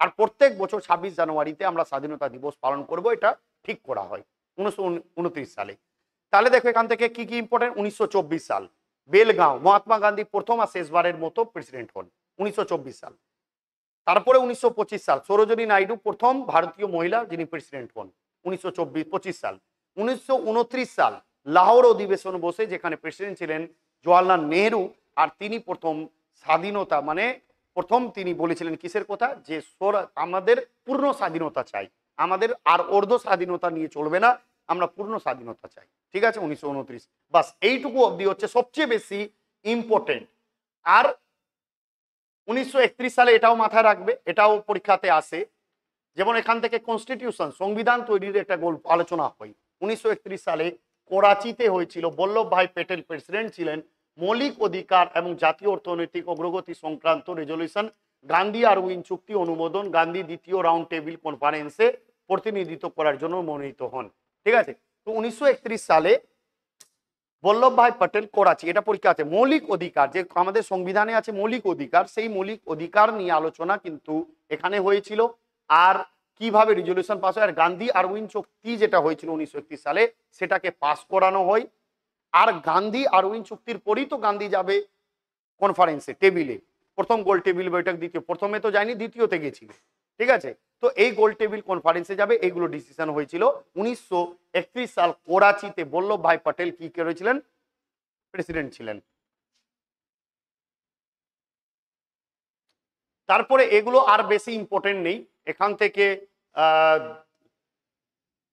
আর প্রত্যেক বছর 26 জানুয়ারিতে আমরা স্বাধীনতা দিবস পালন করব, এটা ঠিক করা হয় 1929 সালে। তাহলে দেখো এখান থেকে কি কি ইম্পর্টেন্ট। 1924 সাল বেলগাঁও, মহাত্মা গান্ধী প্রথম আর শেষবারের মতো প্রেসিডেন্ট হন, 1924 সাল। তারপরে 1925 সাল সরোজিনী নাইডু প্রথম ভারতীয় মহিলা যিনি প্রেসিডেন্ট হন, 1925 সাল। 1929 সাল লাহোর অধিবেশন বসে, যেখানে প্রেসিডেন্ট ছিলেন জওয়াহরলাল নেহরু, আর তিনি প্রথম স্বাধীনতা মানে প্রথম তিনি বলেছিলেন কিসের কথা? যে আমাদের পূর্ণ স্বাধীনতা চাই, আমাদের আর অর্ধ স্বাধীনতা নিয়ে চলবে না, আমরা পূর্ণ স্বাধীনতা চাই। ঠিক আছে, 1929। বাস এইটুকু অবধি হচ্ছে সবচেয়ে বেশি ইম্পর্টেন্ট। আর 1931 সালে এটাও মাথায় রাখবে, এটাও পরীক্ষাতে আসে। যেমন এখান থেকে কনস্টিটিউশন, সংবিধান তৈরির একটা গল্প আলোচনা হয়। 1931 সালে করাচিতে হয়েছিল, বল্লভভাই প্যাটেল প্রেসিডেন্ট ছিলেন। মৌলিক অধিকার এবং জাতীয় অর্থনৈতিক অগ্রগতি সংক্রান্ত রেজলিউশন, গান্ধী আরউইন চুক্তি অনুমোদন, গান্ধী দ্বিতীয় রাউন্ড টেবিল কনফারেন্সে প্রতিনিধিত্ব করার জন্য মনোনীত হন। ঠিক আছে, তো 1931 সালে বল্লভভাই প্যাটেল করাচি, এটা পরীক্ষা আছে। মৌলিক অধিকার, যে আমাদের সংবিধানে আছে মৌলিক অধিকার, সেই মৌলিক অধিকার নিয়ে আলোচনা কিন্তু এখানে হয়েছিল। আর কিভাবে রেজলিউশন পাস হয়, আর গান্ধী আরউইন চুক্তি যেটা হয়েছিল 1931 সালে, সেটাকে পাস করানো হয়। আর গান্ধী আরউইন চুক্তির পরই তো গান্ধী যাবে কনফারেন্সে, টেবিলে, প্রথম গোল টেবিল বৈঠক, দ্বিতীয়, প্রথমে তো যায়নি, দ্বিতীয়তে গেছিল। ঠিক আছে, তো এই গোল টেবিল কনফারেন্সে যাবে, এইগুলো ডিসিশন হয়েছিল 1931 সাল করাচিতে। বল্লভভাই প্যাটেল কি করেছিলেন? প্রেসিডেন্ট ছিলেন। তারপরে এগুলো আর বেশি ইম্পর্টেন্ট নেই, এখান থেকে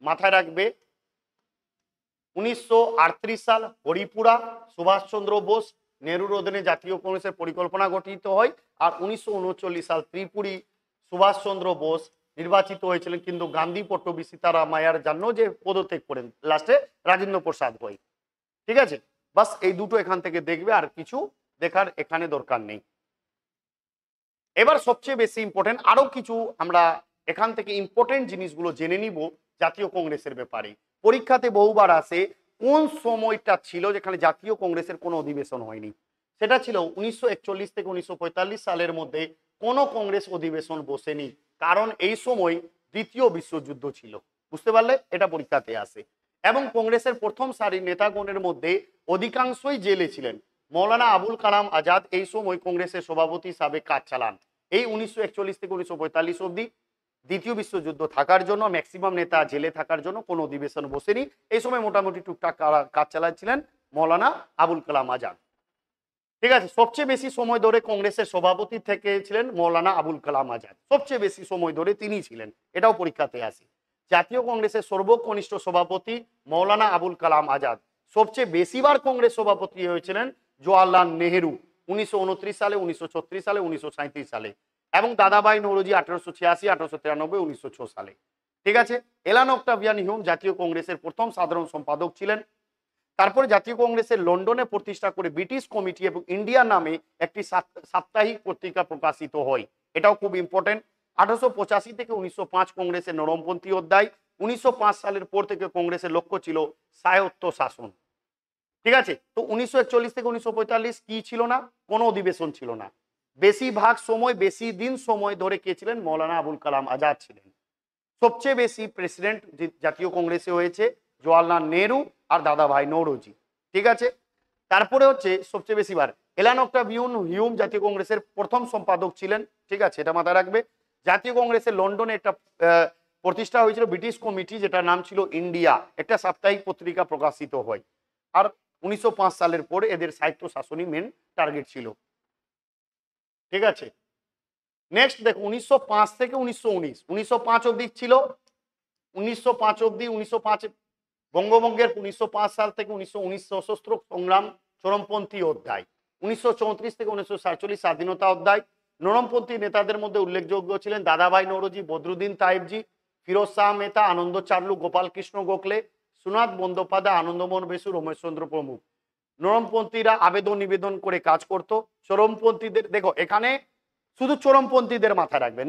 মাথায় রাখবে 1938 সাল হরিপুরা, সুভাষচন্দ্র বোস নেহরুর অধীনে জাতীয় কংগ্রেসের পরিকল্পনা গঠিত হয়। আর 1939 সাল ত্রিপুরী সুভাষচন্দ্র বোস নির্বাচিত হয়েছিলেন, কিন্তু গান্ধী পট্টবী সীতারামাইয়ার জন্য যে পদত্যাগ করেন, লাস্টে রাজেন্দ্র প্রসাদ হয়। ঠিক আছে, বাস এই দুটো এখান থেকে দেখবে, আর কিছু দেখার এখানে দরকার নেই। এবার সবচেয়ে বেশি ইম্পর্টেন্ট আরো কিছু আমরা এখান থেকে ইম্পর্টেন্ট জিনিসগুলো জেনে নিব জাতীয় কংগ্রেসের ব্যাপারে। পরীক্ষাতে বহুবার আসে কোন সময়টা ছিল যেখানে জাতীয় কংগ্রেসের কোনো অধিবেশন হয়নি। সেটা ছিল 1941 থেকে 1945 সালের মধ্যে কোনো কংগ্রেস অধিবেশন বসেনি, কারণ এই সময় দ্বিতীয় বিশ্বযুদ্ধ ছিল। বুঝতে পারলে? এটা পরীক্ষাতে আসে। এবং কংগ্রেসের প্রথম সারির নেতাগণের মধ্যে অধিকাংশই জেলে ছিলেন। মৌলানা আবুল কালাম আজাদ এই সময় কংগ্রেসের সভাপতি হিসাবে কাজ চালান। এই 1941 থেকে 1945 অবধি দ্বিতীয় বিশ্বযুদ্ধ থাকার জন্য ম্যাক্সিমাম নেতা জেলে থাকার জন্য কোনো অধিবেশন বসেনি। এই সময় মোটামুটি টুকটাক কাজ চালাচ্ছিলেন মৌলানা আবুল কালাম আজাদ। ঠিক আছে, সবচেয়ে বেশি সময় ধরে কংগ্রেসের সভাপতি থেকে ছিলেন মৌলানা আবুল কালাম আজাদ, সবচেয়ে বেশি সময় ধরে তিনি ছিলেন, এটাও পরীক্ষাতে আসে। জাতীয় কংগ্রেসের সর্বকনিষ্ঠ সভাপতি মৌলানা আবুল কালাম আজাদ। সবচেয়ে বেশিবার কংগ্রেস সভাপতি হয়েছিলেন জওয়াহরলাল নেহেরু 1929 সালে, 1936 সালে, 1937 সালে, এবং দাদাভাই নৌরোজি 1886, 1893, 1906 সালে। ঠিক আছে, এলান অক্টাভিয়ান হিউম জাতীয় কংগ্রেসের প্রথম সাধারণ সম্পাদক ছিলেন। তারপরে জাতীয় কংগ্রেসের লন্ডনে প্রতিষ্ঠা করে ব্রিটিশ কমিটি এবং ইন্ডিয়া নামে একটি সাপ্তাহিক পত্রিকা প্রকাশিত হয়, এটাও খুব ইম্পর্টেন্ট। 1885 থেকে 1905 কংগ্রেসের নরমপন্থী অধ্যায়। 1905 সালের পর থেকে কংগ্রেসের লক্ষ্য ছিল স্বায়ত্ত শাসন। ঠিক আছে, তো 1941 থেকে 1945 কি ছিল না? কোনো অধিবেশন ছিল না। বেশিরভাগ সময়, বেশি দিন সময় ধরে কে ছিলেন? মৌলানা আবুল কালাম আজাদ ছিলেন। সবচেয়ে বেশি প্রেসিডেন্ট জাতীয় কংগ্রেসে হয়েছে জওয়াহরলাল নেহরু আর দাদাভাই নৌরোজি। ঠিক আছে, তারপরে হচ্ছে সবচেয়ে বেশিবার এলান অক্টাভিয়ান হিউম জাতীয় কংগ্রেসের প্রথম সম্পাদক ছিলেন। ঠিক আছে, এটা মাথায় রাখবে। জাতীয় কংগ্রেসের লন্ডনে একটা প্রতিষ্ঠা হয়েছিল ব্রিটিশ কমিটি, যেটার নাম ছিল ইন্ডিয়া, একটা সাপ্তাহিক পত্রিকা প্রকাশিত হয়। আর 1905 সালের পরে এদের সাহিত্য শাসনই মেন টার্গেট ছিল। ঠিক আছে, নেক্সট দেখো 1905 থেকে 1919, 1905 অবধি ছিল। 1905 অবধি 1905 বঙ্গভঙ্গের 1905 সাল থেকে 1919 সশস্ত্র সংগ্রাম চরমপন্থী অধ্যায়। 1934 থেকে 1947 স্বাধীনতা অধ্যায়। নরমপন্থী নেতাদের মধ্যে উল্লেখযোগ্য ছিলেন দাদাভাই নৌরোজি, বদরুদ্দিন তাইবজি, ফিরোজ শাহ মেহতা, আনন্দ চার্লু, গোপাল কৃষ্ণ গোখলে, সুনাথ বন্দ্যোপাধ্যায়, আনন্দমোহন বসু, রমেশচন্দ্র প্রমুখ। নরমপন্থীরা আবেদন নিবেদন করে কাজ করত। চরমপন্থীদের দেখো এখানে শুধু চরমপন্থীদের মাথায় রাখবে।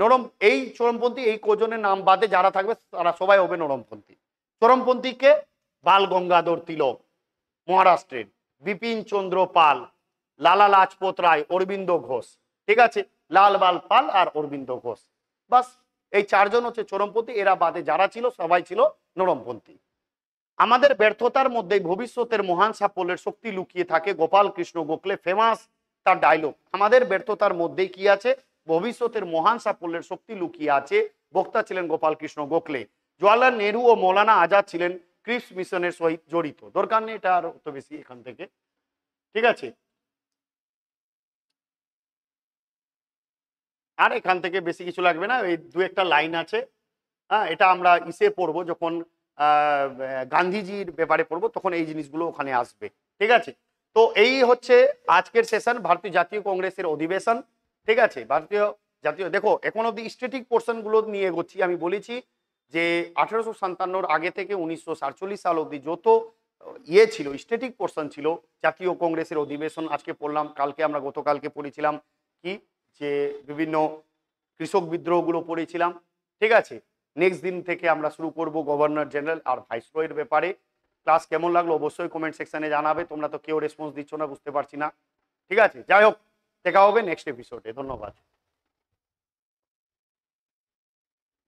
এই চরমপন্থী এই কজনের নাম বাদে যারা থাকবে তারা সবাই হবে নরমপন্থী। চরমপন্থীকে বাল গঙ্গাধর তিলক মহারাষ্ট্রের, বিপিন চন্দ্র পাল, লালা লাজপত রায়, অরবিন্দ ঘোষ। ঠিক আছে, লাল বাল পাল আর অরবিন্দ ঘোষ, বাস এই চারজন হচ্ছে চরমপন্থী। এরা বাদে যারা ছিল সবাই ছিল নরমপন্থী। আমাদের ব্যর্থতার মধ্যে ভবিষ্যতের মহান সাফল্যের শক্তি লুকিয়ে থাকে। গোপাল কৃষ্ণ গোখলে ফেমাস তার ডায়লগ, আমাদের ব্যর্থতার মধ্যে কি আছে? ভবিষ্যতের মহান সাফল্যের শক্তি লুকিয়ে আছে। বক্তা ছিলেন গোপাল কৃষ্ণ গোখলে। জওয়াহরলাল নেহরু ও মৌলানা আজাদ ছিলেন ক্রিপস মিশনের সহিত জড়িত। দরকার নেই এটা আর অত বেশি এখান থেকে। ঠিক আছে, আর এখান থেকে বেশি কিছু লাগবে না, এই দু একটা লাইন আছে। হ্যাঁ, এটা আমরা ইসে পড়বো যখন গান্ধীজির ব্যাপারে পড়বো, তখন এই জিনিসগুলো ওখানে আসবে। ঠিক আছে, তো এই হচ্ছে আজকের সেশন, ভারতীয় জাতীয় কংগ্রেসের অধিবেশন। ঠিক আছে, ভারতীয় জাতীয় দেখো এখন অব্দি স্ট্যাটিক পোর্শন গুলো নিয়ে এগোচ্ছি। আমি বলেছি যে 1857 আগে থেকে 1947 সাল অব্দি যত ইয়ে ছিল, স্ট্যাটিক পোর্শন ছিল জাতীয় কংগ্রেসের অধিবেশন। আজকে পড়লাম, কালকে আমরা গতকালকে পড়েছিলাম কি যে বিভিন্ন কৃষক বিদ্রোহগুলো পড়েছিলাম। ঠিক আছে, নেক্সট দিন থেকে আমরা শুরু করব গভর্নর জেনারেল আর ভাইসরয়ের ব্যাপারে। ক্লাস কেমন লাগলো অবশ্যই কমেন্ট সেকশনে জানাবে। তোমরা তো কেউ রেসপন্স দিচ্ছ না, বুঝতে পারছি না। ঠিক আছে, যাই হোক, দেখা হবে নেক্সট এপিসোডে। ধন্যবাদ।